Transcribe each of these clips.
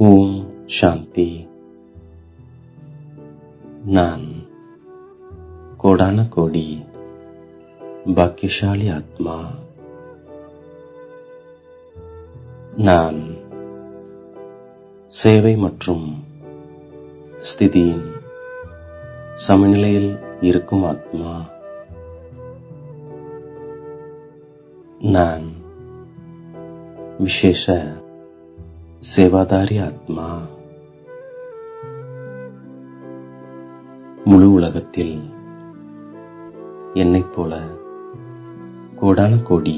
ஓம் சாந்தி. நான் கோடான கோடி பாக்கியசாலி ஆத்மா. நான் சேவை மற்றும் ஸ்திதியின் சமநிலையில் இருக்கும் ஆத்மா. நான் விசேஷ சேவாதாரி ஆத்மா. முழு உலகத்தில் என்னைப் போல கோடான கோடி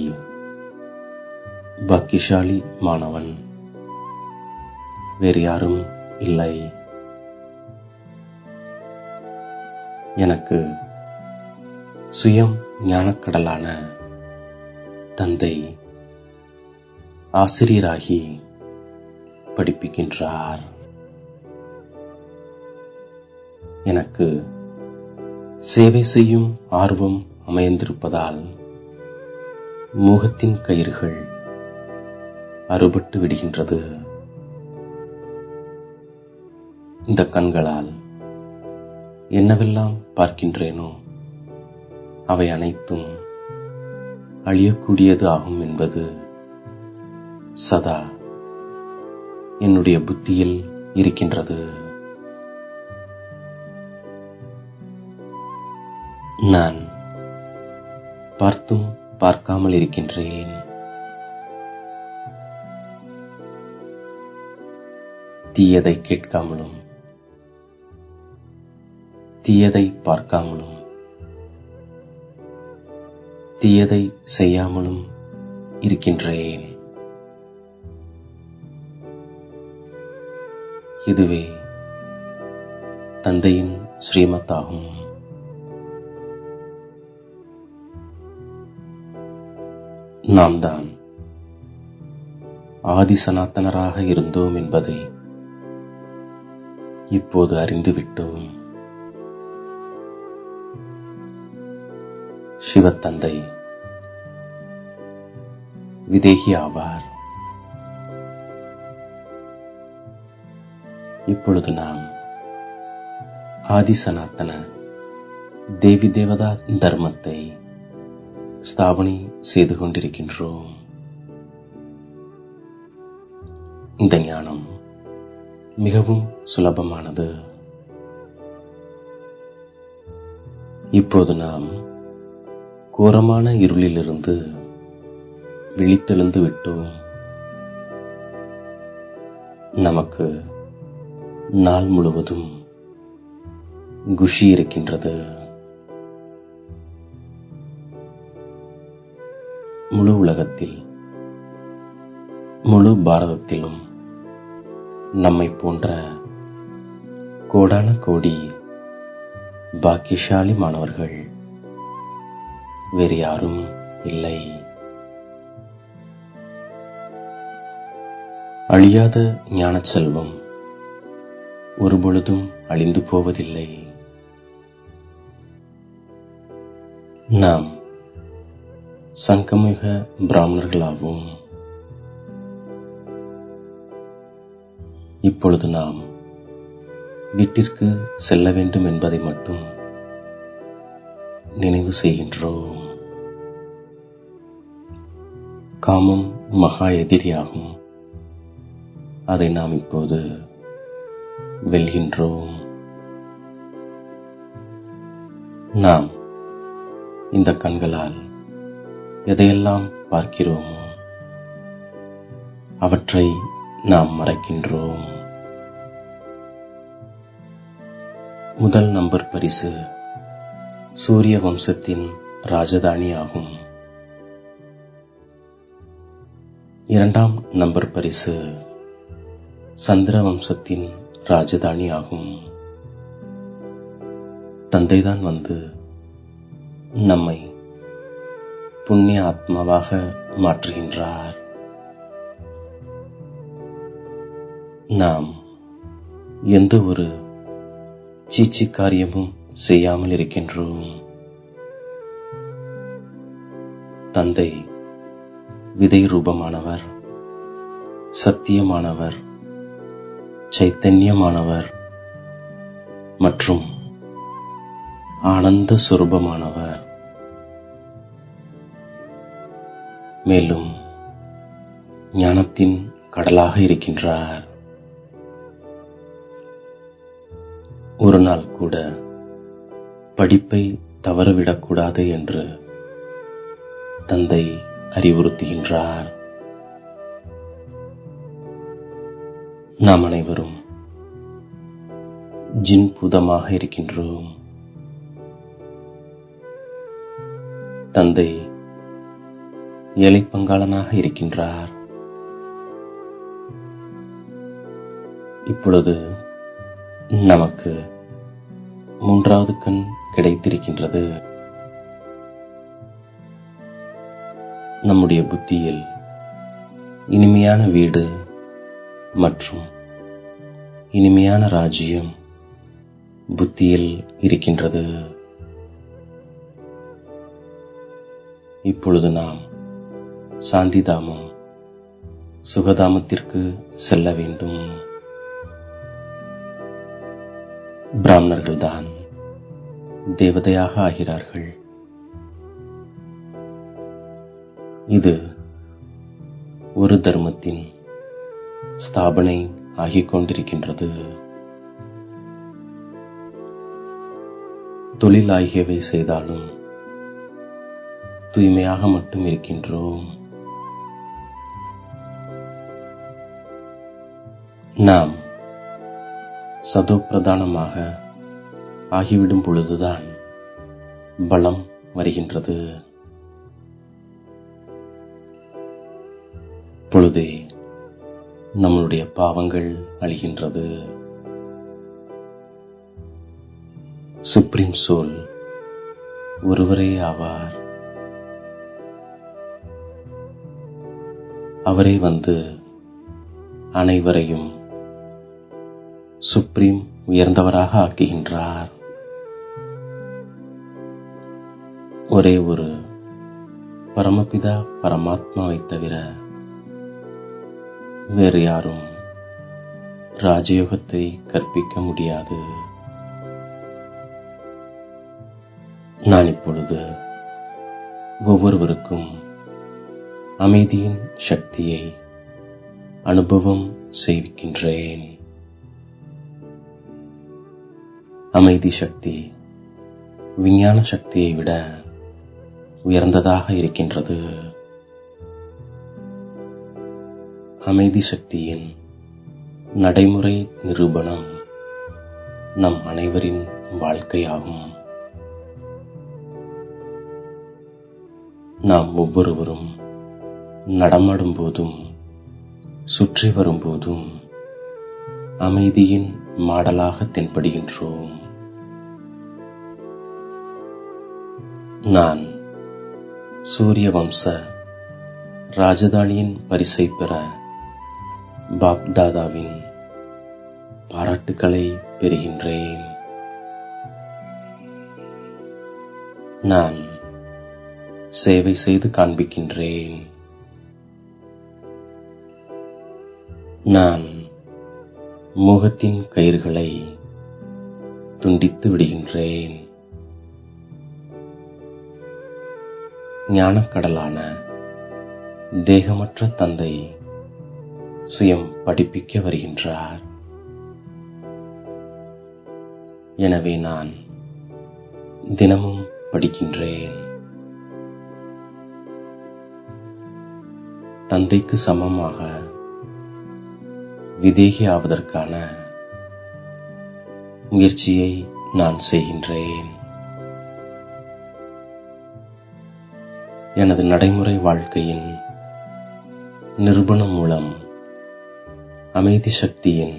பாக்கியசாலி மாணவன் வேறு யாரும் இல்லை. எனக்கு சுயம் ஞானக்கடலான தந்தை ஆசிரியராகி படிப்பிக்கின்றார். எனக்கு சேவை செய்யும் ஆர்வம் அமைந்திருப்பதால் மோகத்தின் கயிறுகள் அறுபட்டு விடுகின்றது. இந்த கண்களால் என்னவெல்லாம் பார்க்கின்றேனோ அவை அனைத்தும் அழியக்கூடியது ஆகும் என்பது சதா என்னுடைய புத்தியில் இருக்கின்றது. நான் பார்த்தும் பார்க்காமல் இருக்கின்றேன். தீயதை கேட்காமலும் தீயதை பார்க்காமலும் தீயதை செய்யாமலும் இருக்கின்றேன். இதுவே தந்தையின் ஸ்ரீமத்தாகும். நாம் தான் ஆதி சனாத்தனராக இருந்தோம் என்பதை இப்போது அறிந்துவிட்டோம். சிவத்தந்தை விதேகி ஆவார். இப்பொழுது நாம் ஆதி சனாத்தன தேவி தேவதா தர்மத்தை ஸ்தாபனை செய்து கொண்டிருக்கின்றோம். இந்த ஞானம் மிகவும் சுலபமானது. இப்போது நாம் கோரமான இருளிலிருந்து விழித்தெழுந்து விட்டோம். நமக்கு நாள் முழுவதும் குஷி இருக்கின்றது. முழு உலகத்தில் முழு பாரதத்திலும் நம்மை போன்ற கோடான கோடி பாக்கியசாலி மாணவர்கள் வேறு யாரும் இல்லை. அழியாத ஞான செல்வம் ஒருபொழுதும் அழிந்து போவதில்லை. நாம் சங்கமிக பிராமணர்களாவோம். இப்பொழுது நாம் வீட்டிற்கு செல்ல வேண்டும் என்பதை மட்டும் நினைவு செய்கின்றோம். காமம் மகா எதிரியாகும். அதை நாம் இப்போது வெல்கின்றோம். நாம் இந்த கண்களால் எதையெல்லாம் பார்க்கிறோமோ அவற்றை நாம் மறைக்கின்றோம். முதல் நம்பர் பரிசு சூரிய வம்சத்தின் ராஜதானி ஆகும். இரண்டாம் நம்பர் பரிசு சந்திர வம்சத்தின் ராஜதானி ஆகும். தந்தைதான் வந்து நம்மை புண்ணிய ஆத்மாவாக மாற்றுகின்றார். நாம் எந்த ஒரு சீச்சி காரியமும் செய்யாமல் இருக்கின்றோம். தந்தை விதை ரூபமானவர், சத்தியமானவர், சைத்தன்யமானவர் மற்றும் ஆனந்த சுரூபமானவர். மேலும் ஞானத்தின் கடலாக இருக்கின்றார். ஒரு நாள் கூட படிப்பை தவறவிடக்கூடாது என்று தந்தை அறிவுறுத்துகின்றார். நாம் அனைவரும் ஜின் பூதமாக இருக்கின்றோம். தந்தை ஏழை பங்காளனாக இருக்கின்றார். இப்பொழுது நமக்கு மூன்றாவது கண் கிடைத்திருக்கின்றது. நம்முடைய புத்தியில் இனிமையான வீடு மற்றும் இனிமையான ராஜ்யம் புத்தியில் இருக்கின்றது. இப்பொழுது நாம் சாந்திதாமம் சுகதாமத்திற்கு செல்ல வேண்டும். பிராமணர்கள்தான் தேவதையாக ஆகிறார்கள். இது ஒரு தர்மத்தின் ஸ்தாபனை ஆகிக் கொண்டிருக்கின்றது. தொழில் ஆகியவை செய்தாலும் தூய்மையாக மட்டும் இருக்கின்றோம். நாம் சதோப்பிரதானமாக ஆகிவிடும் பொழுதுதான் பலம் வருகின்றது. பொழுதே நம்முடைய பாவங்கள் அழிகின்றது. சுப்ரீம் சோல் ஒருவரே ஆவார். அவரே வந்து அனைவரையும் சுப்ரீம் உயர்ந்தவராக ஆக்குகின்றார். ஒரே ஒரு பரமபிதா பரமாத்மாவை தவிர வேறு யாரும் ராஜயோகத்தை கற்பிக்க முடியாது. நான் இப்பொழுது ஒவ்வொருவருக்கும் அமைதியின் சக்தியை அனுபவம் செய்கின்றேன். அமைதி சக்தி விஞ்ஞான சக்தியை விட உயர்ந்ததாக இருக்கின்றது. அமைதி சக்தியின் நடைமுறை நிரூபணம் நம் அனைவரின் வாழ்க்கையாகும். நாம் ஒவ்வொருவரும் நடமாடும் போதும் சுற்றி வரும்போதும் அமைதியின் மாடலாக தென்படுகின்றோம். நான் சூரிய வம்ச ராஜதானியின் பரிசை பெற பாப்தாதாவின் பாராட்டுக்களை பெறுகின்றேன். நான் சேவை செய்து காண்பிக்கின்றேன். நான் மோகத்தின் கயிறுகளை துண்டித்து விடுகின்றேன். ஞானக்கடலான தேகமற்ற தந்தை சுயம் படிப்பிக்க வருகின்றார். எனவே நான் தினமும் படிக்கின்றேன். தந்தைக்கு சமமாக விதேகி ஆவதற்கான முயற்சியை நான் செய்கின்றேன். எனது நடைமுறை வாழ்க்கையின் நிரூபணம் மூலம் அமைதி சக்தியின்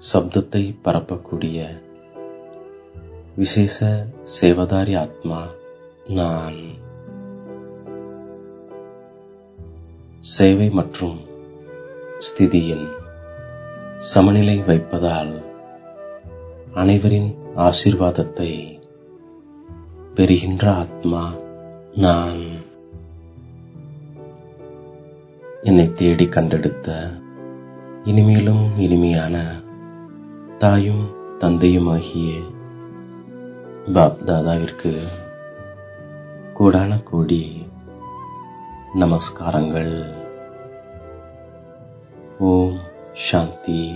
சப்தத்தை பரப்பக்கூடிய விசேஷ சேவதாரி ஆத்மா நான். சேவை மற்றும் ஸ்திதியின் சமநிலை வைப்பதால் அனைவரின் ஆசீர்வாதத்தை பெறுகின்ற ஆத்மா நான். என்னை தேடி கண்டெடுத்த இனிமேலும் இனிமையான தாயும் தந்தையுமாகிய பாப் தாதாவிற்கு கோடான கோடி நமஸ்காரங்கள். ஓம் சாந்தி.